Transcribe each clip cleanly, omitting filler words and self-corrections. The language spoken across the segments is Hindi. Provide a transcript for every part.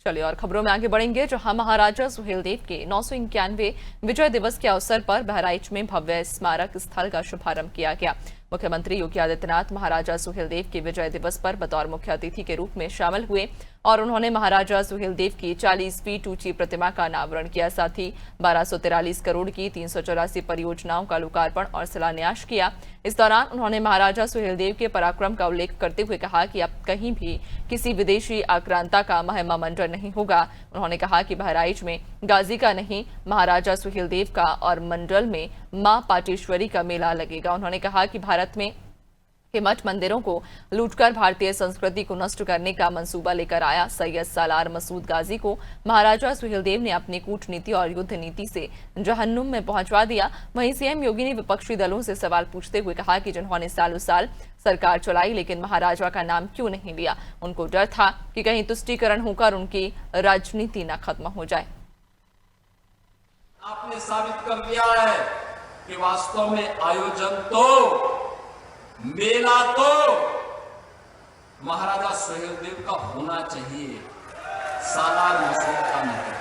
चलिए और खबरों में आगे बढ़ेंगे, जहां महाराजा सुहेलदेव के 991वें विजय दिवस के अवसर पर बहराइच में भव्य स्मारक स्थल का शुभारंभ किया गया। मुख्यमंत्री योगी आदित्यनाथ महाराजा सुहेलदेव के विजय दिवस पर बतौर मुख्य अतिथि के रूप में शामिल हुए और उन्होंने महाराजा सुहेलदेव की 40 फीट ऊंची प्रतिमा का अनावरण किया। साथ ही 1243 करोड़ की 384 परियोजनाओं का लोकार्पण और शिलान्यास किया। इस दौरान उन्होंने महाराजा सुहेलदेव के पराक्रम का उल्लेख करते हुए कहा कि अब कहीं भी किसी विदेशी आक्रांता का महिमा मंडन नहीं होगा। उन्होंने कहा कि बहराइच में गाजी का नहीं, महाराजा सुहेलदेव का और मंडल में मां पाटेश्वरी का मेला लगेगा। उन्होंने कहा कि भारत में के मठ मंदिरों को लूटकर भारतीय संस्कृति को नष्ट करने का मंसूबा लेकर आया सैयद सालार मसूद गाजी को महाराजा सुहेलदेव ने अपनी कूटनीति और युद्ध नीति से जहन्नुम में पहुंचवा दिया। वहीं सीएम योगी ने विपक्षी दलों से सवाल पूछते हुए कहा कि जिन्होंने सालों साल सरकार चलाई लेकिन महाराजा का नाम क्यों नहीं लिया। उनको डर था कि कहीं तुष्टीकरण होकर उनकी राजनीति न खत्म हो जाए। आपने साबित कर दिया है कि वास्तव में आयोजन तो मेला तो महाराजा सुहेलदेव का होना चाहिए, सालार मसूद का नहीं।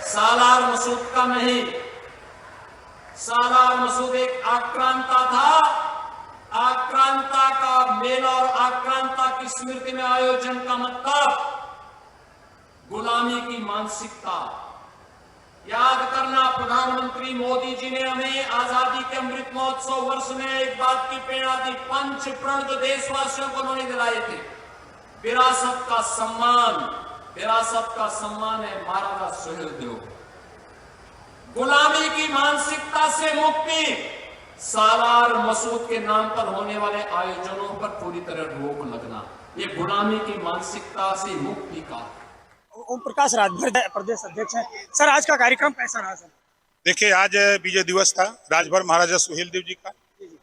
सालार मसूद का नहीं। सालार मसूद एक आक्रांता था। आक्रांता का मेला और आक्रांता की स्मृति में आयोजन का मतलब गुलामी की मानसिकता। याद करना, प्रधानमंत्री मोदी जी ने हमें आजादी के अमृत महोत्सव वर्ष में एक बात की प्रेरणा दी, पंच प्रण जो देशवासियों को उन्होंने दिलाए थे, विरासत का सम्मान। विरासत का सम्मान है महाराजा सुहेलदेव। गुलामी की मानसिकता से मुक्ति, सालार मसूद के नाम पर होने वाले आयोजनों पर पूरी तरह रोक लगना, ये गुलामी की मानसिकता से मुक्ति का। ओम प्रकाश राजभर प्रदेश अध्यक्ष हैं। सर, आज का कार्यक्रम कैसा रहा सर? देखिए, आज विजय दिवस था राजभर महाराजा सुहेलदेव जी का,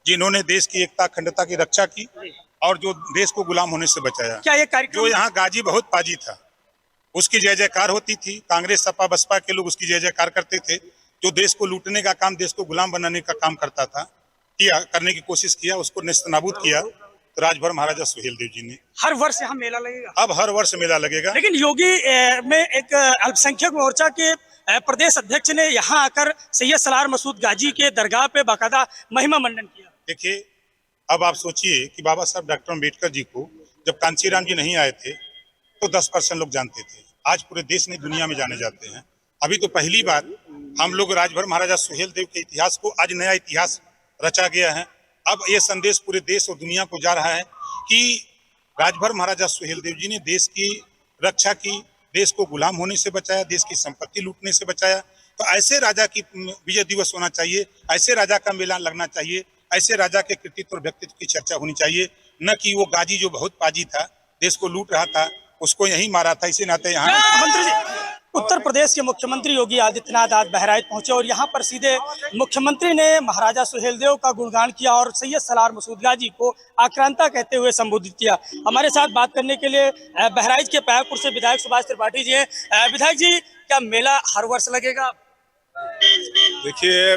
जिन्होंने देश की एकता अखंडता की रक्षा की और जो देश को गुलाम होने से बचाया। क्या ये कार्यक्रम जो यहाँ गाजी बहुत पाजी था, उसकी जय जयकार होती थी। कांग्रेस सपा बसपा के लोग उसकी जय जयकार करते थे। जो देश को लूटने का काम, देश को गुलाम बनाने का काम करता था, करने की कोशिश किया, उसको नेस्तनाबूद किया। तो राजभर महाराजा सुहेलदेव जी ने हर वर्ष यहाँ मेला लगेगा। अब हर वर्ष मेला लगेगा। लेकिन योगी में एक अल्पसंख्यक मोर्चा के प्रदेश अध्यक्ष ने यहाँ आकर सैयद सालार मसूद गाजी के दरगाह पे बाकायदा महिमा मंडन किया। देखिए, अब आप सोचिए कि बाबा साहब डॉक्टर अम्बेडकर जी को जब कांचीराम जी नहीं आए थे तो 10% लोग जानते थे। आज पूरे देश ने दुनिया में जाने जाते हैं। अभी तो पहली बार हम लोग राजभर महाराजा सुहेलदेव के इतिहास को आज नया इतिहास रचा गया है। अब ये संदेश पूरे देश और दुनिया को जा रहा है कि राजभर महाराजा सुहेलदेव जी ने देश की रक्षा की, देश को गुलाम होने से बचाया, देश की संपत्ति लूटने से बचाया। तो ऐसे राजा की विजय दिवस होना चाहिए, ऐसे राजा का मेला लगना चाहिए, ऐसे राजा के कृतित्व और व्यक्तित्व की चर्चा होनी चाहिए, न कि वो गाजी जो बहुत पाजी था, देश को लूट रहा था, उसको यहीं मारा था। इसी नाते यहाँ मंत्री जी, उत्तर प्रदेश के मुख्यमंत्री योगी आदित्यनाथ आज बहराइच पहुंचे और यहाँ पर सीधे मुख्यमंत्री ने महाराजा सुहेलदेव का गुणगान किया और सैयद सालार मसूद गाजी को आक्रांता कहते हुए संबोधित किया। हमारे साथ बात करने के लिए बहराइच के पायापुर से विधायक सुभाष त्रिपाठी जी हैं। विधायक जी, क्या मेला हर वर्ष लगेगा? देखिए,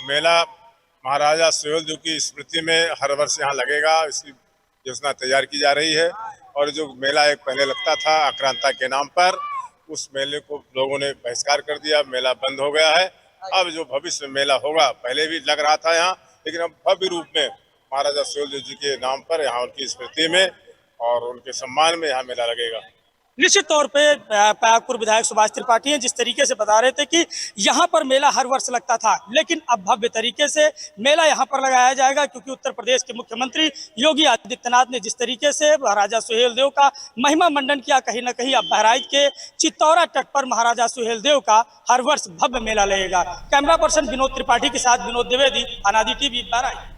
मेला महाराजा सुहेलदेव की स्मृति में हर वर्ष यहाँ लगेगा। इसकी योजना तैयार की जा रही है और जो मेला एक पहले लगता था आक्रांता के नाम पर, उस मेले को लोगों ने बहिष्कार कर दिया, मेला बंद हो गया है। अब जो भविष्य में मेला होगा, पहले भी लग रहा था यहाँ, लेकिन अब भव्य रूप में महाराजा सुहेलदेव जी के नाम पर यहाँ उनकी स्मृति में और उनके सम्मान में यहाँ मेला लगेगा। निश्चित तौर पे पायापुर विधायक सुभाष त्रिपाठी हैं, जिस तरीके से बता रहे थे कि यहाँ पर मेला हर वर्ष लगता था, लेकिन अब भव्य तरीके से मेला यहाँ पर लगाया जाएगा, क्योंकि उत्तर प्रदेश के मुख्यमंत्री योगी आदित्यनाथ ने जिस तरीके से महाराजा सुहेलदेव का महिमा मंडन किया, कहीं न कहीं अब बहराइच के चित्तौरा तट पर महाराजा सुहेलदेव का हर वर्ष भव्य मेला लगेगा। कैमरा पर्सन विनोद त्रिपाठी के साथ विनोद द्विवेदी, अनादि टीवी, बहराइच।